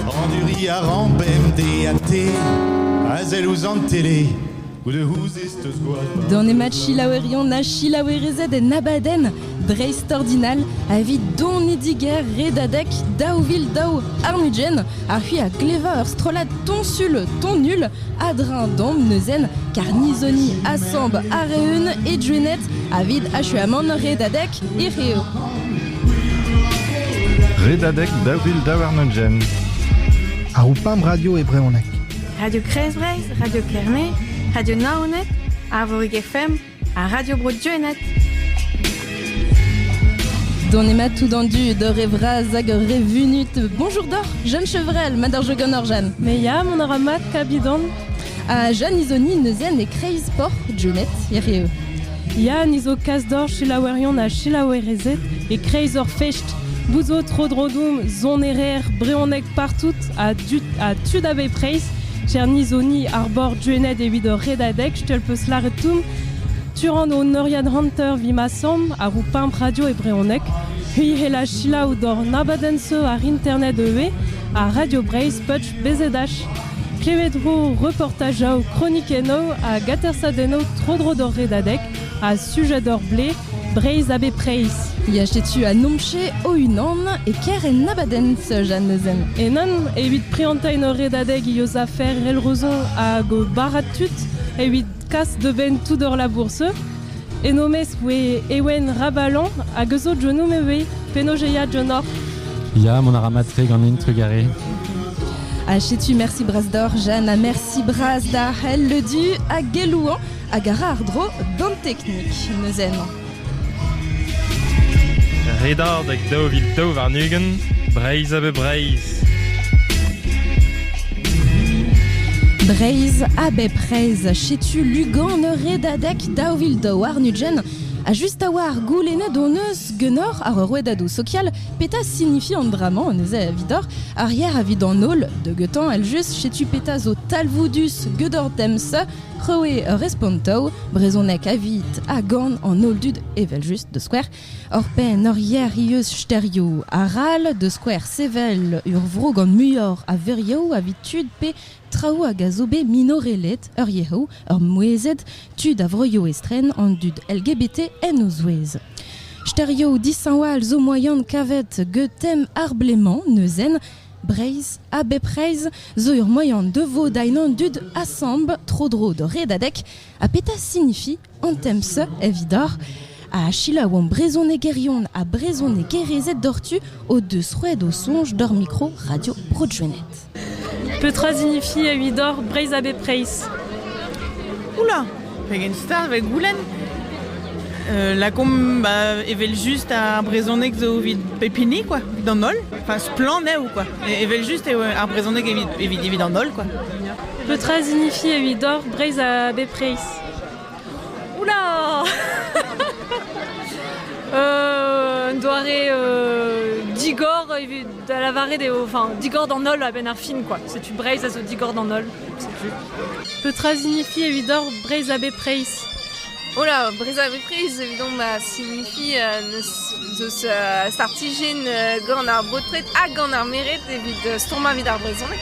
Rendu à rampem DAT, Azel ou télé. Dans les matchs Chilawerion na Chilawerezed et Nabaden, Dreist ordinal, a vid don idiger redadek, daouvil dao arnugen, a hui a gleva ur strolad ton sul, ton nul, adrin dom neuzen, car nizoni assemble areun et juenet, a vid a chuamon redadek et reo. Redadek daouvil dao arnugen. A Roupam Radio et Bréonac. Radio Kreisbreis, Radio Kernay, Radio Naonet, Arvorig FM, à Radio Brodjoenet. Dans les matou dendu de revra zag revunut. Bonjour d'or, Jeanne Chevrel, madar jegonor Jeanne. Mais ya mon aramat kabidon. A Jeanne Isoni neuzen et Kreis Sport, Junet, yerreu. Ya nizo kasdor Chilawerion na Chilawerezet et Kreiser Fecht. Bouzo trodrodum, zon erer, Bréonek partout, à Tudabe Preis. Chernizoni, Arbor, Juenet et Vidor Redadek, Stelpes Laretum, Turan au Noriad Hunter, Vimassom, à Roupimp Radio et Bréonek, Hui Hela Chila ou Dor Nabadense à Internet EE, à Radio Brace, Putsch, Bezedash, Clévedro, Reportage au Chronique Eno, à Gatersadeno, Trodrodor Redadek, à Sujet d'Or Blé, Braise Abbé Preis. Yachetu a nomche o unan et ker en nabaden ce Jeanne Neuzen. Et non, et vite priantain redadeg ios affaire el rozon a go baratut et vite casse de ben tout d'or la bourse. Et nomes we ewen rabalan a gezo jono mewe penogeya jonor. Ya mon aramatri ganin trugaré. Achetu merci Brasdor, Jeanne a merci Brasda, elle le du a gelouan a gara ardro dans technique Neuzen. Redar dek daouvil dao varnugen, Breiz abe Breiz. Breiz abe Breiz, chetu lugan redadek daouvil dao arnugen, a just a war goulene donneus genor ar rouedadou social, peta signifie en draman neuze vidor, arrière a vid en ol, de getan el just chetu peta zo talvoudus gedor demse, Rewe responto, brezonek avit a gant en oldud evel just de square. Or pen or hier ieus sterio aral de square sevel ur vro gant muior a verio avitud pe trao a gazobe minorelet ur yeho ur mouezed tud a vroio estren an dud LGBT en ozouez. Sterio disanwal zo moyen kavet getem arbleman neuzen, Breiz, abe Breiz, zo ur moyen de vo dainan dud assemble trodro de redadek, a peta signifie antemse evidor, a chila oan brezone gerion a brezone gerezet dortu o deus roued o sonj d'or micro Radio Brodjoenet. Petra signifie evidor Breiz abe Breiz. Oula, pegen star avec goulen. La com evel juste a brezonek zo vid pepini quoi, dans nol, enfin splan ou quoi. Evel juste a brezonek evid dans nol quoi. Petra signifie evidor Breiz abe Breiz. Oula. Doare digor da la vare de enfin digor dans nol a ben ar fin quoi. C'est tu Breiz a zo digor dans nol, c'est plus. Petra signifie evidor Breiz abe Breiz. Oula, Breiz abe Breiz, évidemment, signifie zeus startigen gant ar botret a gant ar meret evit storma vid ar brezonek.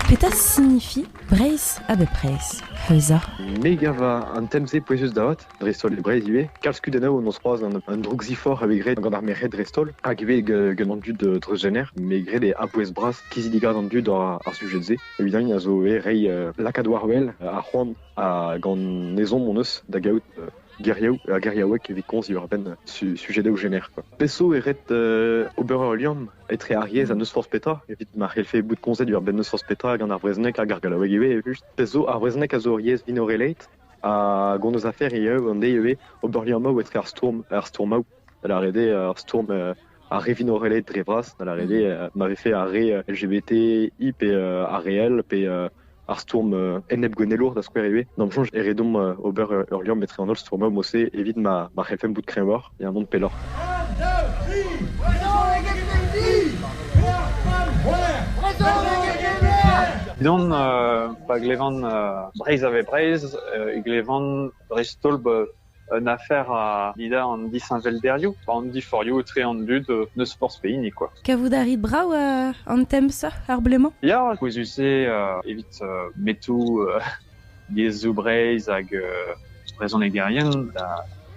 Peta signifie Breiz abe Breiz. Heuza. Megava an temse poezus daot, drestol e Breiz iwe. Kalskudenao nos roaz un druxifor avec gred gant ar meret drestol. Hag iwe gant dud dreugener, me gred e apoez bras kizidiga gant dud ar sujet ze. Evidemment, a zo e rei lakadouarwell a c'hoant a gant nezon mon eus da gaout Geriaou, a Geriaouek evit konz iwer ben sujet o gener. Peso eret oberliam etre ariez a neus force peta, evit ma c'helfe bout konzet iwer ben neus force peta gant ar breznek a gargalaweg ewe just. Peso ar breznek a zo ariez vinoreleit a gant eus afer eo an de ewe oberliam etre ar stormaou. Da la rede ar storm a revinoreleit drevras, da la rede ma vefe a re LGBT pe a réel pe ar storm enep gwenelour da square ewe. Nam chanj eredom ober ur liam metre an ol storma mose evit ma c'helfem bout krevor e an mont pelor. Bidon, pa glevan Breiz abe Breiz, glevan brestol une affaire à l'ida en dit Saint-Velderio, on dit forio très en but de sports pays quoi. Kavout arit brau an temsa ar blemant? Ya, vous usez évite metou les Breiz hag raison négérien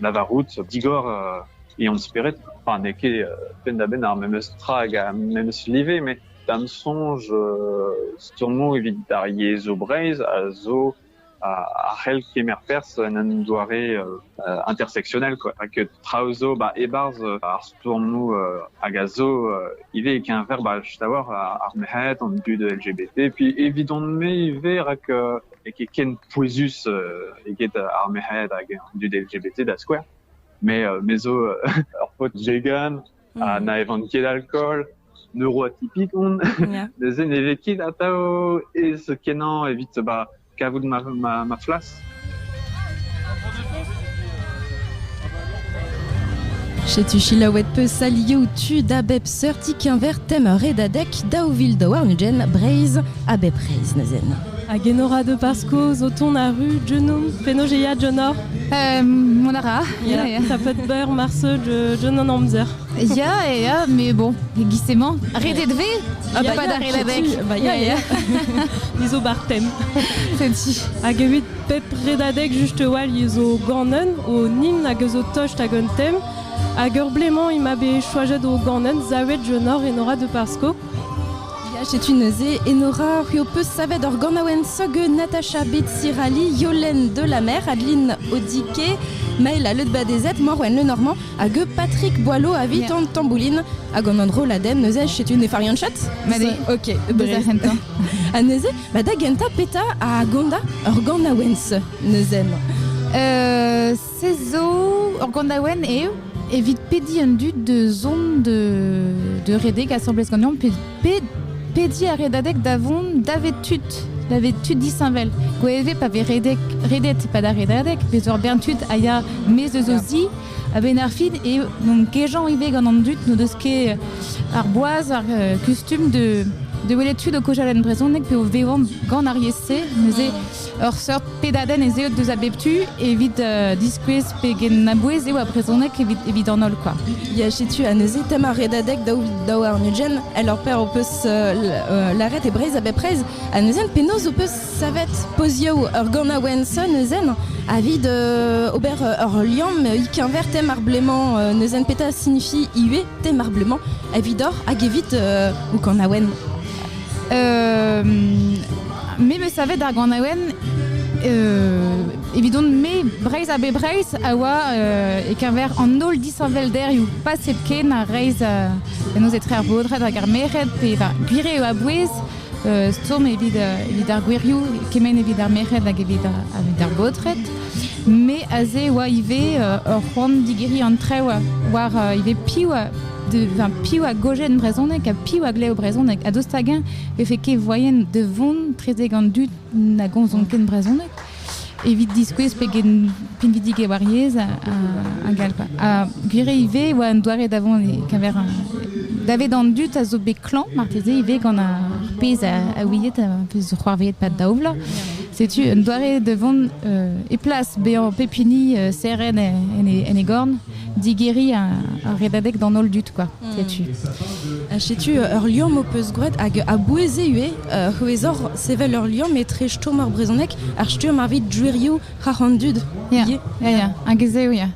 la varoute digor et on spirit enfin neke pen da ben ar même strag même slivé mais dans songe stormo évite dar les Breiz a zo à hel kemer pers nan doare intersectionnel quoi que trauzo ebars ar stormo agazo ive qu'un verbe d'avoir armehet en but de LGBT puis évidemment mais ive rak et qui ken poisus et qui est armehet ag du LGBT da square mais meso ar pot vegan na evan ket alcool neuroatypique on des eneveki datao et ce kenan évite kavout ma flasse. Chez tu chilawet peu salié ou tu d'abeb sorti qu'un verre thème redadek daouville de Warnugen Breiz abeb Breiz nezen. A Genora de Pasco, Zoton a rue, Genum, Penogeia, Jonor. Monara. Ça peut être beurre, marceau, Jonon Amzer. Ya, mais bon, guissément. Arrêtez de ver. Ah pas d'arrêt avec. Ya. Iso Bartem. C'est dit. A Gewit Pep Redadek, juste wal, Iso Gornen, au Nin, a Gezo Tosh, Tagontem. A Gerblément, il m'avait choisi au Gornen, Zawet, Jonor et Nora de Pasco. Chez une zé, Enora, Riope, Saved, Organawen, Sogue, Natacha, Betsirali, Yolène de la Mer, Adeline Odike, Maëla Ledbadezet, Morwen Le Normand, Ague, Patrick Boileau, Avitan Tambouline, Agonandro Laden, Nezé, chez une Efarian Chat. Ok, Brezenta. A Nezé, Dagenta, Peta, à Gonda, Organawens, Nezen. Cezo, Organawen et évite pédi un dut de zone de Redek, Assemblée Scandinave, Pédi a redadek davon davetut d'Issainvel. Goeve pave redet pas da redadek, bezor bentut aya mez de zozi, a benarfid et non kejan ive gant an dut no deus ket ar boaz ar custum de weletud o kojalen brezonek pe o vevan gant ar yesse, neuze ur sort pedaden ez eot deus a beptu evit diskuez pe gen nabouez eo a brezonek evit an ol quoi. Ya chetu a neuze tem a redadek daou Arnugen, el ur per o peus l'arret e Breiz a bepreiz, a neuzen penoz o peus savet pozio ur gant a wensa neuzen a vid ober ur liam ik un ver tem ar blemant neuzen peta signifie iwe tem ar blemant a vidor hag evit ou gant a wen. Mais me savait d'ar gant a wen évidemment mais Breiz a be Breiz a oa e qu'un ver an ol Dissainvel derioù pas sep ken a reiz nos etre ar bodret hag ar meret pe gwire eo a bouez storm evit ar gwirioù kemen evit ar meret hag evit ar bodret mais a ze oa ive ur c'hoant digeri an tre war ive piou piou a gojen brezonek a piou a gleo brezonek a dostagen e fe ket voyen de vont trezeg an dut na gonzon ken brezonek evit diskuez pe gen pinvidig e wariez a gal quoi. A gwire ive oa an doare davon kaver davet an dut a zo be klan marteze ive gant a pez a ouiet a peus c'hoarveet pat daouvla. C'est-tu un doare devant et place béant pépini seren en e gorn digeri a redadek dans ol dut quoi. C'est-tu. Achetu ur liom o peus gret hag a boueze ue huezor sevel ur liom e tre stom ar brezonek ar stum ar vit juerio c'har dud. Ya, hag eze ya.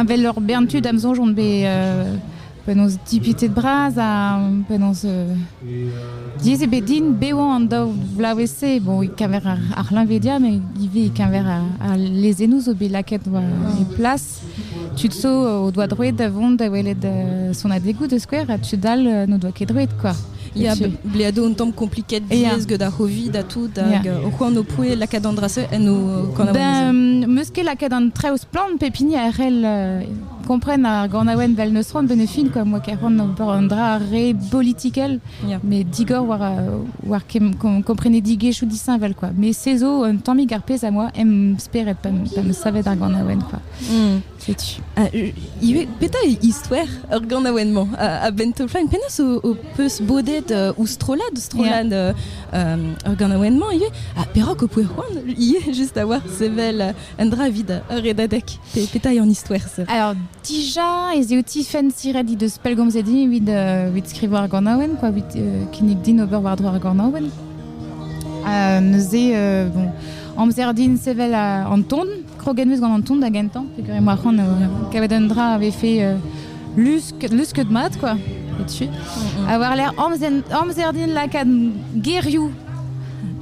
Vel ur berntud am zonjon be penaos dipité de braz a penaos diez e bedin beoan an daou vlaouese bon i kaver ar l'invedia mais ive i kaver a lezennoù zo be laket e plas tu so o doa droet davon da welet son adegou de square a tu dal no doa ket droet quoi. Ya bleado un tamm kompliket diez gant ar hovi da tout hag o c'hoant o poe lakad an drase en o kan a meus ket lakad an treouz plan pepini a rel comprennent ar ganaouenn vel neus ran benefin, quoi. Moi, Caron, un dra re political, mais digor war comprenne digechou dissin vel, quoi. Mais sezo, un tammi garpez à moi, speret pas me savet ar ganaouenn, quoi. C'est-tu. Peta histoire ur ganaouennement a Bentolfline, penas o peus bodet ou strolad ur ganaouennement, a perok o pouerroan, juste à voir sevel un dra vid redadek. Peta en histoire, ça. Alors, déjà, ez eo tifen siret de spelgomzedi vid skrivo ar ganaouenn, quoi, vid kinnig din ober war dro ar ganaouenn. Neuze, bon, amzerdin sevel an ton, krogenmeus gant an ton da gentan, figurez moi ran kavet un dra avait fait lusk de mat, quoi, là-dessus. Avoir l'air amzerdin lakad gerioù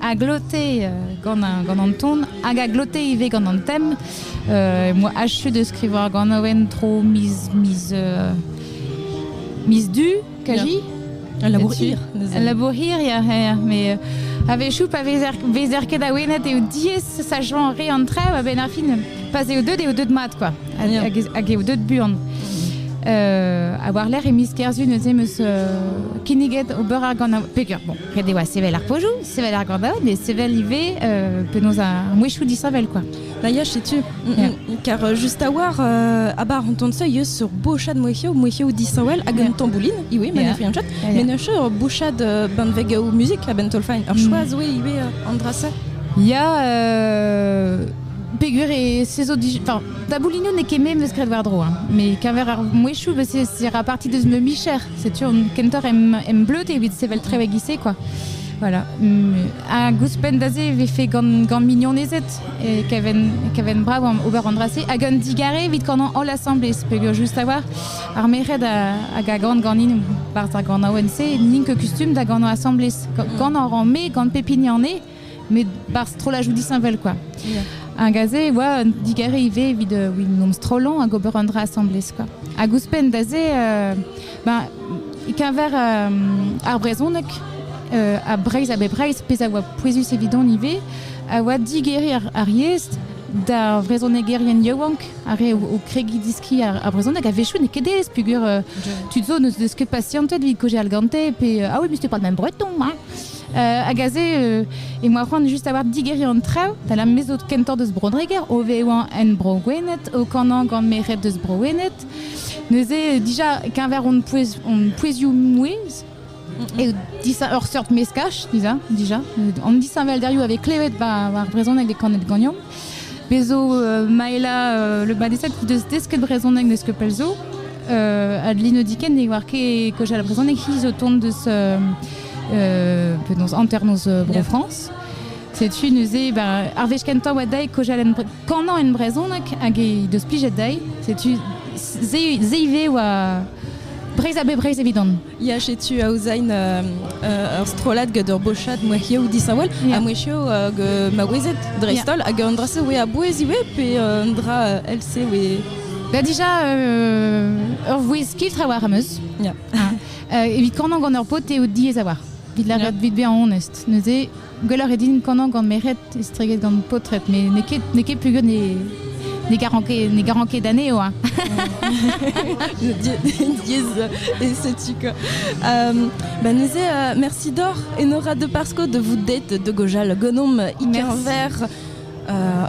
a gloté gant an ton, hag a gloté ive gant an tem. Moi, hachu de skrivo ar ganaouenn tro mis du, kaji. Labourir, mais avec choup avec vezerket a wenet et 10 sachant ré en trêve ben ar fin pas et deux de mat, quoi, hag eo deux de buan. Avoir l'air emis kerzu neuze meus kiniget o beur ar ganaouenn pegur. Bon, rede oa sevel ar pojou, sevel ar ganaouenn, mais sevel ive penaos a mouechou disavel, quoi. Là, sais-tu, car juste à voir, à bar on tourne ça, il y a sur Bochad Mouechio disawel, à gun tambouline, oui, mais n'a fait un chat, mais n'a sur Bochad bandveg ou musique à Bentolfine. Alors choisis, oui, il est Andrasa. Il y a Pégur et ses autres, enfin, Tabouligno n'est qu'aimé me scred war dro, mais qu'un verre mouechou, c'est à partir de ce mi-cher, c'est sûr, Kentor aime bleu, et vite sevel très vaguissé, quoi. Voilà. A gouspen daze ve fait gant mignon nezet et kaven brav ober andrase a gant digare vit gant an l'assemblée pegur just a war ar meret a gant ganin bar ar gant aoense nin que custum da gant assemblée gant an ran me gant pepini an e mais bar strolajou disinvel, quoi. Un gazé, ouais, digare ive vid nom strolan a gober andra assemblée, quoi. A gouspen daze qu'un verre ar brezonek a Breiz a Breiz pez a oa pouezus évident nive a oa digeri ar yest da vrezone gerien yaouank a re o kregi diski ar brezonek a vechou ne kedez pugur tu zo neus ket patientet vid koje al gante pe ah oui mais c'était pas le même breton, hein. A gazé et moi ran juste avoir digeri an trao da la mezo kentor deus brodreger o ve oan en brogwenet o kanan gant meret deus brogwenet neuze déjà qu'un verre on poueziou mouez. Et hors sorte mescache, déjà. On dit ça Valderio avec Clévet va représenter avec des canettes de gagnant. Bezo Maëla le badesset de ce de raison avec ce que pelzo. Adeline Diken et marqué que j'ai la présence qui autour de ce nos internos Bro France. C'est une usée Arvech Kenta Wadai que j'ai quand on une raison avec de spliget dai. C'est une zeive ou Breiz a Breiz évident. Ya chetu a ouzain ur strolad gant ur bochad mouechio disawel, a mouechio ma wezet drestol hag an drase we a bouez iwe pe an dra LC we... Déjà, ur vouez kiltr a war ameus. Evit kannan gant ur pot eo diez a war. Vid la red vid be an honest. Neuze, gwellor edin kannan gant meret estreget gant potret, mais ne ket plugur ne garanke d'année, hein. Diez, et c'est-tu que... nous merci d'or, et Nora de Parsco de vous d'être de Gojal, Gonom, Ikerver,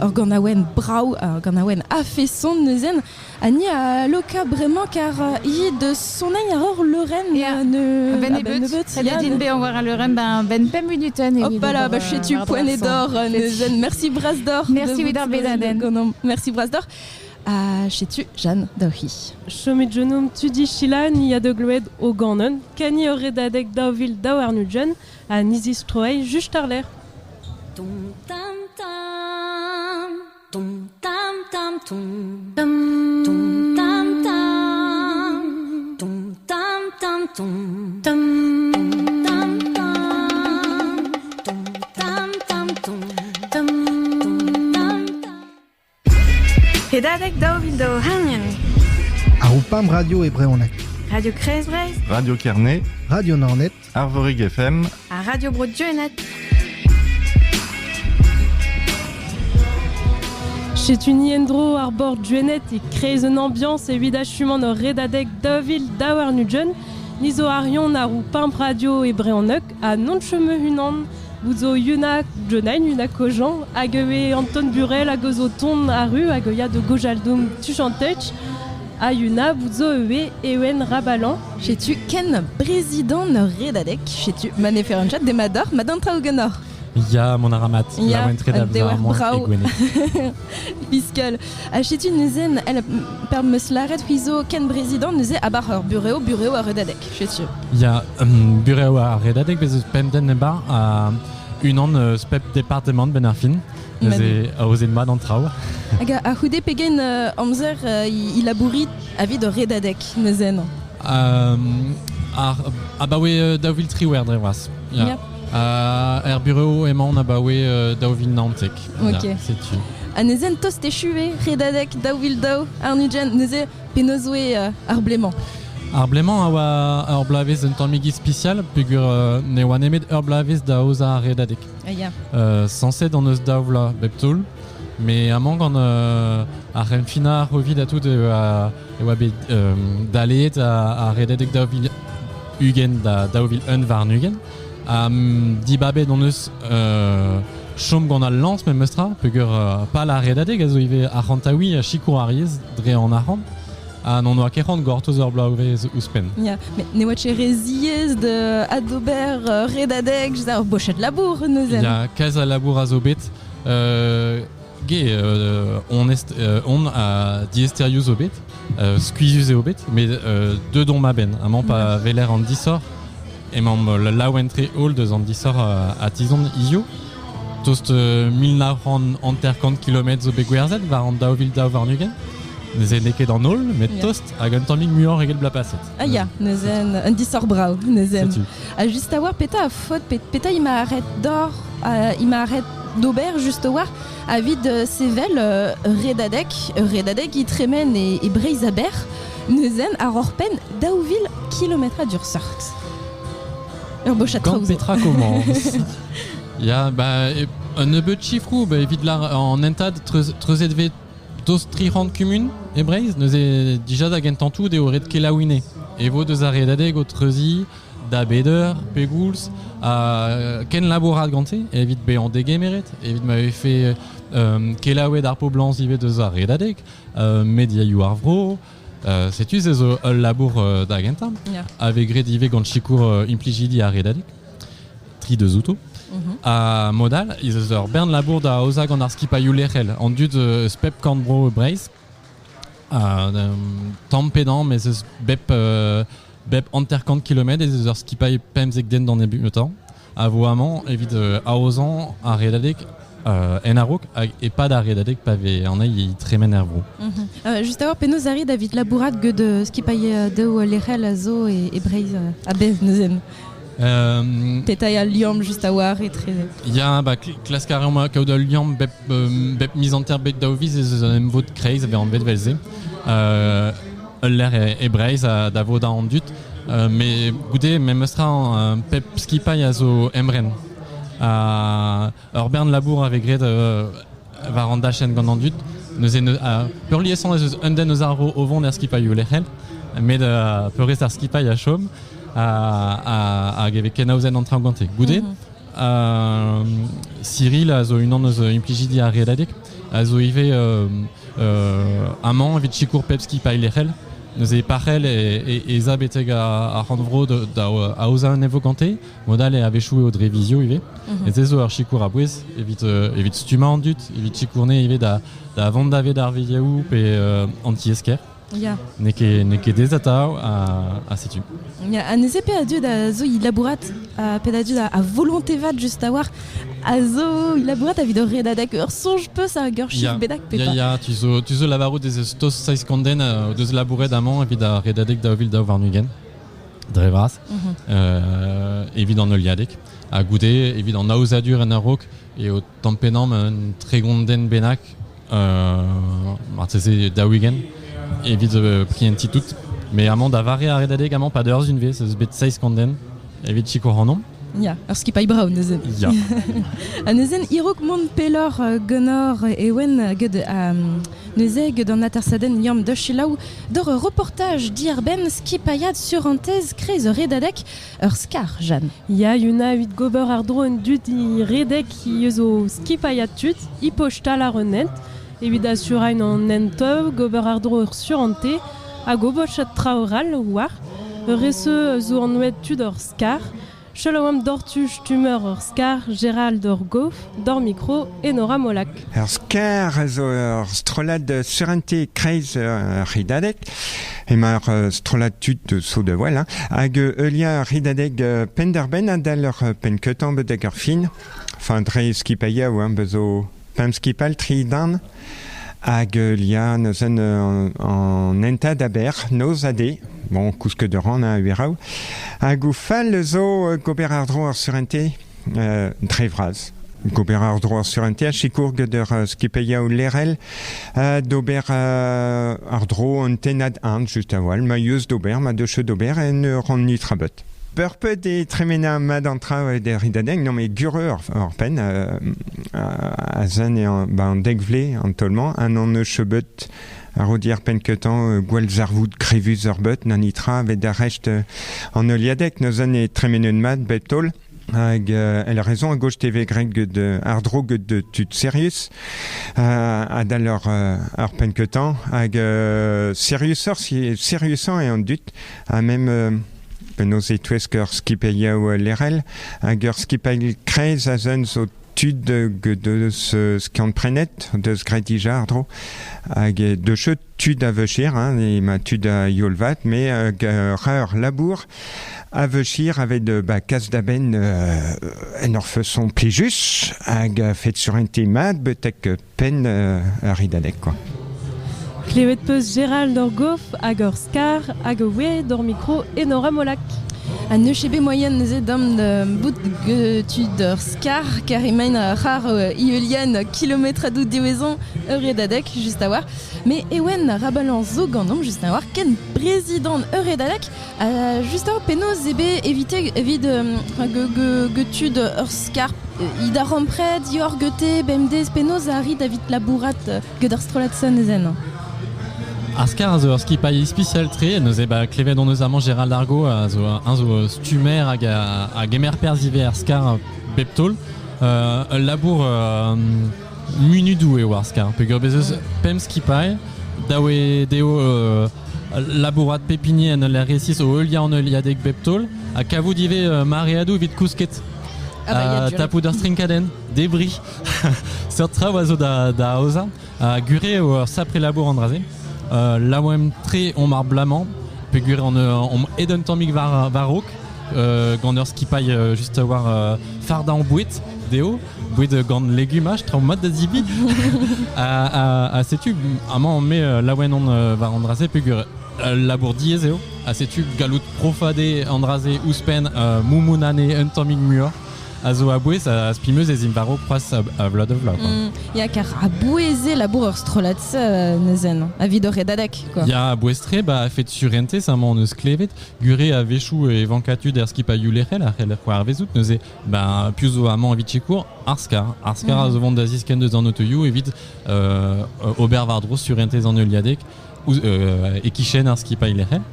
Organawen Brau, Organawen Afesson, Neuzen, Annie à Loka vraiment car il de son aïe Lorraine Ben Ebut, c'est-à-dire ben on va Lorraine ben pem minuten. Hop là, bah chez tu poignet d'or, Neuzen, merci Brasdor. Merci Widar Bedaden. Merci Brasdor. Chez tu Jeanne Daohi. Chomit Genome tu dis Chilan, il y a de gloed au Ganon, Kani aurait d'adek d'Auville d'Auarnugen, à Nizis Troy, juste à l'air. Tom tam tam, tom tam tam tom, tom tam tam, tom tam tam tom, tom tam tam, tom tam tam tom, tom tam tam. Hedadek Daouville d'Auarnugen. Aroupam Radio et Bréonac. Radio Kreiz Breiz. Radio Kernet. Radio Nornet. Arvorig FM. À Radio Brodionet. Chez Niendro Arbor Duenet et crée une ambiance évidemment no redadek Davil Dawar Nugen, Nizo Arion Naru Pimp Radio et Bréonuk à non-cheme hunan, Bouzo Yunak, Jonain Yunak Kojan, Agewe Anton Burel, Agozo Ton Aru, Agoya de Gojaldum Tuchantech, Ayuna, Bouzo Ewe, Ewen Rabalan. Chez-tu Ken, président no redadek, chez-tu Maneferenchat des Mador, Madame Traugenor. Ya mon aramat, la wentre Dewar d'Avzarmont et Gwenet. Fiscal. Chez-tu Nuzen, elle permet slaret Huizo Ken président Nuze à Barrer, bureau à redadek, chez-tu. Ya bureau à redadek, mais pemden neba à une an spep département Benarfin. Neuze a ozenma dans trau. Aga a hude pegen amzer il labourit avis de redadek Nuzen. Ah bah oui, Davil Triwer Drevas. Yep. Bureau emañ na bawe daouvil nantek. Ok. C'est-tu. A nezen tost echuve, redadek, daouvil dao, arnugen, neze penozoe arblément. Arblément a ur blavez un tammigi spécial, pugur ne oa nemet ur blavez da oza redadek. Aya. Sanset dans eus daouvla beptoul, mais a mank an a remfina rovid a tout e oa bet dalet a redadek daouvil ugen da daouvil un var nugen. Dibabe dans eus chom gant al lance men meustra, pugur pa la redadek a zo ive a rantaoui a chikour ariez dre an arran. Non oa kerant gortoz ur blaouvez ouspen. Ya, mais ne oa reziez de adober redadek, jizar bochet labour neuzen. Ya, kaz a labour a zo bet, on a diestériou zo bet, skuizuz eo bet, mais deux don ma ben, amant pa veler an disor, et la laouentre hall deus an disor a tizon izio, tost 1950 km zo begwerzet, var an daouvil daou var nugen. Neuze neket an hall, met tost hag un tammig muor egel bla paset. Ah ya, neuzen, un disor brau, neuzen. Just a war peta a fot, peta ima arret d'or, ima arret d'auber, just a war, a vid sevel redadek i tremen e breiz a ber, neuzen a rorpen daouvil kilometra dur sort. Ur bochat traouz. Gant petra commence. Ya, bah, un nebeut chifrou, bah, evit la en entad treuzet vet tost 30 kumun e breiz, neuze dija da gentantou de oret kelaouine. Evo deus a redadek o treuzi, da beder, pegouls, a ken labourat gante, evit be an degemeret, evit m'ave fait kelaouet ar po blanc ive deus a redadek, mediaioù ar vro, setu ze zo ul labour da gentam, ave gret ive gant chikour implijidi a redadek, tri de zouto. A modal, iz eus ur bern labour da oza gant ar skipaioù lec'hel, an dud spep kantbro breiz, tampedant, mais eus bep anterkant kilomet, ez eus ur skipaioù pemzek den d'an ebu temps, a vo amant, evit aozan a redadek, en arok, e pad a redadek pave an ei tremen er vro. Just a war penaos a rit a vit labourat gant de skipaioù deo lec'hel a zo e breiz a bez neuzen. Petaille à Lyon juste à war et très. Ya bah classe carrément kaout à Lyon bep mise en terre bet daoviz et un vot kreis avait en bet velze. L'air est breiz da voda en dut, mais goudé même sera pep skipai a zo emren. Bern labour avec gret var an dachen gant an dut. Neuze peurliesson un den eus arvo o vont er skipai o lec'hel, mais peurez ar skipai a chom. A geve kenaouzen an traoù gante. Goude, Cyril a zo unan eus implijidi a redadek, a zo ive amant evit chikour pep skipai lec'hel, neuze parel e za beteg a randvro a oza un evo gante, modal e ave choue o dre vizio ive, et zo ar chikour a bouez, evit stuma an dut, evit chikourne ive da vant dave d'ar viaou pe anti-esker. Ya. Neke dezatao a setu. Ya, a neze pe a dud a zo i labourat a pe a dud a volonté vat just a war a zo i labourat a vid ur redadek ur sonj peus a gur chif bedak pepa. Ya, tu zo lavaro des tos 6 kanden deus labouret amant evit a redadek daouvil daou var nugen. Drevras. Evit an oliadek. A goude, evit an aozadur en arok e o tampenam un tregonden benak marteze daouigen. Evit prienti tout, mais amant da vare a redadek amant pa deurz un vez, eus bet 6 kanden, evit chikour an om. Ja, ur skipai brav neuzen. Ya. A neuzen irok mont pelor gonor ewen neuzeg d'an atersaden yam da chelaou d'or reportage d'ir ben skipaiad surantez kreiz redadek ur skar, Jeanne. Ya, yuna 8 gober ar dro un dud i redek i zo skipaiat tut, i pochtal ar renet, evit assurain an entov, gober ar dro ur surante, a gobochat traoral war, rese zo an oued tud ur skar, Chelawam d'ortuch tumeur ur skar, Gérald d'or gof, d'or micro et Nora Molak. Ur skar zo ur strolad surente kreiz ridadek, ema ur strolad tut so de voile, hag eulia ridadek penderben adal ur penketan bedek ur fin, enfin dre skipaia ou bezo pem skipal tri dan, hag lia neuzen an enta d'aber, noz ade, bon, kouske de ran a uerao, hag ou fall zo gober ar dro ar surente dre vraz. Gober ar dro ar surente a chikourg d'ur skipaia ou lerel, d'ober ar dro an tenad an just a wal, ma eus d'ober, ma deche d'ober en ran ni trabot. Peurpet e tremena mad an tra de ridadeng, non mais gure ur pen, a zan e an degvle an tolman, an an chebet a rodier penketan gwell zarvoud krevus ur bet, nan itra vet a rest an oliadek, no zan e tremenen mad betol, hag elle a raison a gauche TV greg de ardro de tut serius a dal ur penketan hag seriusor si seriusan e an dut a même penaos e touesk ur skipaia ou lerel hag ur skipail kreiz a zan zo tud deus skant prenet deus gredija ar dro hag de chet tud a vechir e ma tud a yolvat me ur labour a vechir avec de kas d'aben en ur feuson plijus hag fet sur un temad betek pen a ridadek quoi. Klevet peus Gérald d'or gof hag ur skar hag we d'or micro et Nora Molak. A neuchebe moyen neuze dam bout tud ur skar kar emain rar ieulian kilometre a dout diwezan ur redadek just a war. Me ewen rabalan zo gandam just a war ken prezident ur redadek just a war penaos ebe evit tud ur skar id a rampred yor gete bemdez penaos a rid avit labourat ged ur strolatsen ezen. Askar a zo ur skipai spécial tre, neuze klevet on eus amant Gérald Argo a zo stumer hag a gemer perzive ar skar beptol, labour munudou eo ar skar, peogwir bezeus pem skipai, daoe deo labourat pepini en ul resis o eulia an euliadek beptol, a kavou dive mareadou vit kousket. Tapou d'ur strinkaden, debris, sur tra oazo da oza, a gure o sapre labour an draze. La oem tre on mar blamant, peogwir on eden tammig varok, gant ur skipai just a war farda an bouet, deo, bouet gant legumaj, tra mod da zibi, a setu, amañ on met la oen on var an draze, peogwir labour diez eo, a setu galout profade an draze ouspen moumounane un tammig muor, a zo a bouez a spimeus ez invaro pras a vlad of vlad. Ya kar a boueze labour ur strolatz neuzen, a vid ur redadek. Ya a bouestre, a fet surente samant eus klevet, gure a vechou e vankatud er skipaioù lerel, ar c'hoar vezout, neuze pius zo amant evit chekour, ar skar a zo vont da zisken deus an otoioù evit ober var dro surente an euliadek, e kichen ar skipai lerel.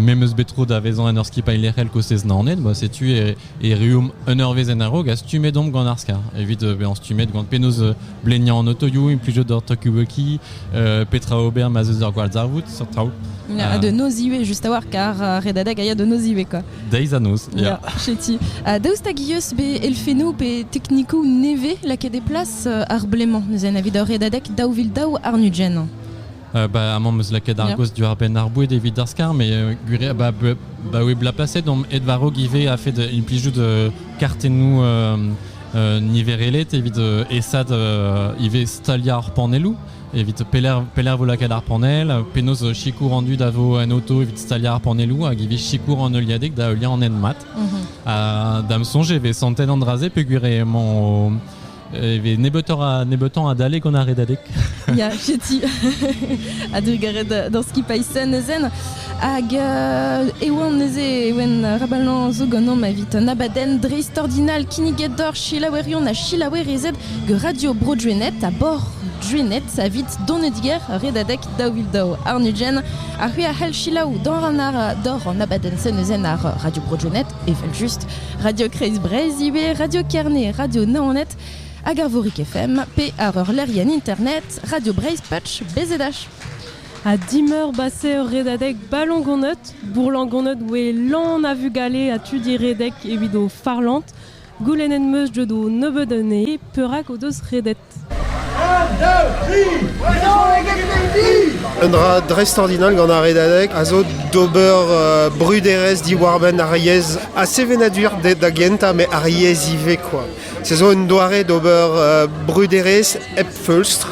Mem eus betro da vezan en ur skipai lerel kostez na anet, setu e reoum un ur vezen a rog a stumet domp gant ar skar. Evit an stumet gant penaos bleniañ an otoioù, implije d'or tokuboki, petra ober ma zeus ur gwall zarvout, sur traoù. A de noz iwe just a war kar redadek a ya de noz iwe quoi. Deiz a noz, ya. Cheti. Daoust hag ius be elfeno pe teknikou neve lake de plas ar bleman neuzen a vid ur redadek daouvil daou ar nugen. Amant meus laket ar goz du ar ben ar boued evit ar skar, mais gure oe bla plaset on ed varo give a fet implijout kartenou niverelet evit esad ive stalia ar panelou, evit peler vo laket ar panel, penaos chikour an dud avo en auto evit stalia ar panelou hag ive chikour an euliadek da eulia an en mat. Dam sonje eve santen an draze peogwir emañ eve nebetan a dale gant ar redadek. Ja, cheti. Adrugaret dans skipai zen. Hag ewan neuze ewen rabalan zo ganom avit nabaden dreist ordinal kinigedor chilawerion a chilawerezed ge radio brodjuenet a bord juenet avit donediger redadek daouvildao arnugen a hui a hel chilaou dans dor en nabaden seneuzen ar radio brodjuenet evel just radio Kreis Breizh iwe radio Kernet radio Naonet hag ar Vorik FM pe ar ur lerien internet radio Breizh Patch BZH. A dimeur basse redadek balongonet, bourlangonet oe lan a vu gale a tudi redek evido farlant, goulenen meus jodo nebedene, peurak o deus redet. Un dra drest ordinal gant a redadek, a zo d'ober bruderez di warben ar yez a sevenadur da genta, me ar yez ive, quoi. Se zo un doare d'ober bruderez ep feulstr,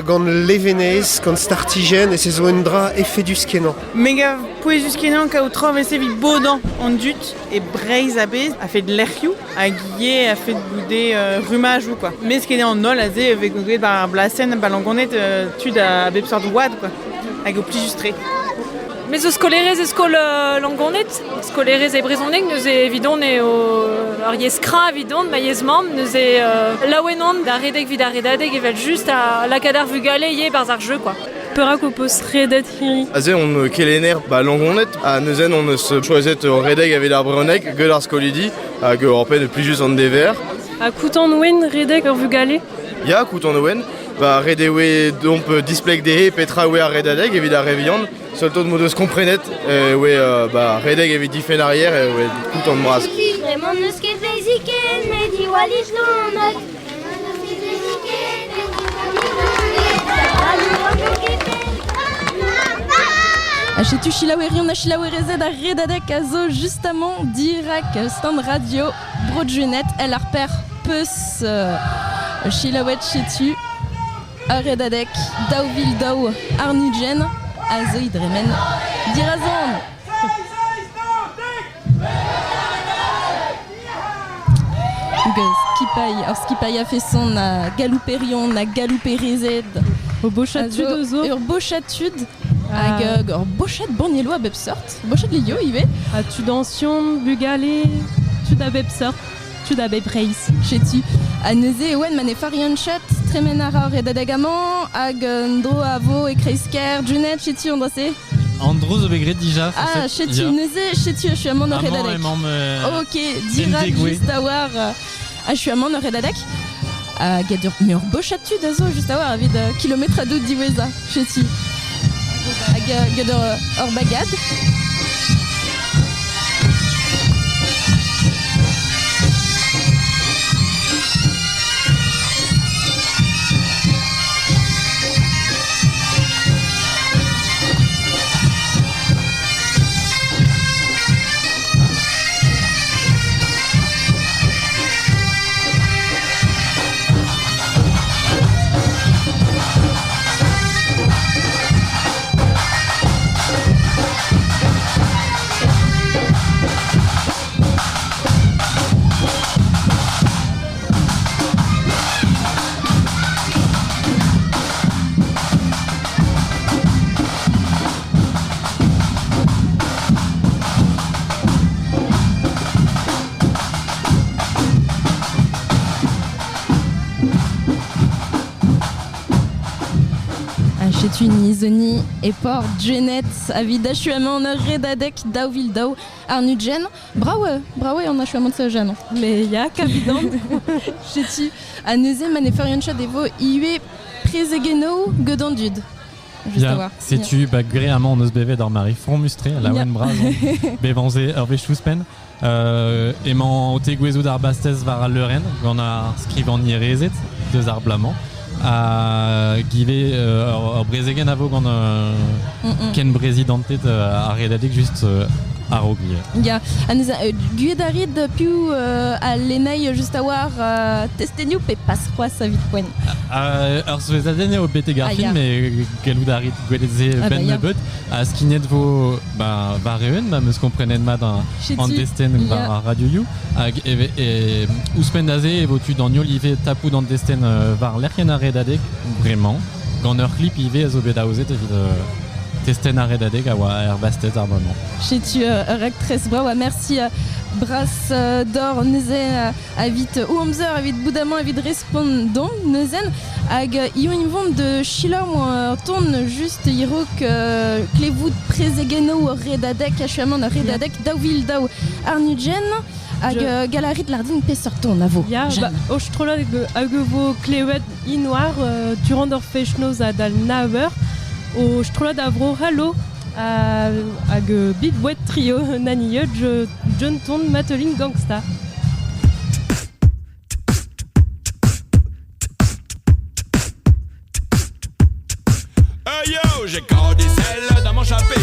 gant levenez, gant startigen, et se zo un dra effedus kenan. Mega poezus kenan ka o trov ese vit bodan an dut e Breizh a bez a fait de l'erkiou, a guie a fait de boudet rumage ou quoi. Mais ce qui est en nol a ze avec gouet bar blasen balangonet tud a bep sort wad quoi. Hag o pli justré. Mais zo skolerez eskol langonet, skolerez e brezhoneg neus e evidon e ar yez kra evidon, ma yez mam, neus e laouenan da redek vid a redadeg evel just a lakadar vu gale ye barz ar jeu quoi. Peurak o peus redet hiri. Aze on kelener langonet, a neuzen on eus choiset redeg avid ar brezhoneg gel ar skolidi, hag ur pen pli just an dever. A koutan ouen redek ur vu gale. Ya koutan ouen, rede oe domp displeg dehe petra oe ar redadeg evit ar revian. Seul taux de modos comprenet, redeg evit difen arrière et ouais, tout en bras. Vraiment ne ce qu'est physique, mais dis wallis l'on Achetu chilawerion a chilawerezed a redadek a zo justement dirak stand radio brodjuenet el ar per peus chilawet chetu a redadek daouvildao arnugen a zo idremen dirazon. Skipai a fait son a galouperion a galoupérezed o bochatud zo ur bochatud hag ur bochat bornielo a bep sort bochat lio ive a tud ancion bugale tud a bep sort tud a bep Breizh chetu a neuze ewen man e farion chat tremen ara ur redadagaman hag ndro a vo e kreisker junet chetu andrase Andro zo begret dija. Ah, chetu neuze chetu je suis amant ur redadek. Ok, dirak juste a war je suis amant ur redadek. Gadur mais ur bochatud a zo juste a war avid kilometre a dout diweza chetu. Hag gadur ur bagad. Chetu nizoni e port Juenet avid achuamant ur redadek daouvildao arnugen. Brawe on achuamant se jeune. Mais ya kavidant. Chetu a neuze man e ferion chat evo iwe prezegeno gedan dud. Juste à voir. Setu gre amant neus bevet ar mari front mustré la ouen brazon bevanze ur vechuspen. Emañ o te gwezout ar bastez var al leuren gant ar skrivan nierezet deus ar blamant. A give ur brezegen avo gant ken brezidantet a redadek just Aroglia. Ya, guedarid più a l'enei just a war testeniu pe pasroa sa vit poen. Ur zvezadene o bete garfin, ya. mais galoudarit gweleze Ah, ben ya. nebet, a skinet vo va reun, meus komprenet mat Chetu, an desten ya. va radio you, hag e ouspendaze e votu d'an ive tapou d'an desten var lerken a redadek, vraiment, gant ur clip ive a zo bet aozet evit testen a redadek a oa er bastet ar moment. Chetu rectres brawa, merci Bras d'or neuze a vit oamzer a vit boudamant a vit respondant neuzen hag ion vont de chilor mo tourne juste irok klevout prezegeno redadek achuamant redadek daouvil dao arnugen hag galarit lardin pe sorton avo. Ya, o strola hag vo klevet inoar durant ur fechnoz a dal naver o strola da vro halo hag bit bouet trio nanieux John Ton Matelin Gangsta. Yo, j'ai cordé celle dans mon chapeau.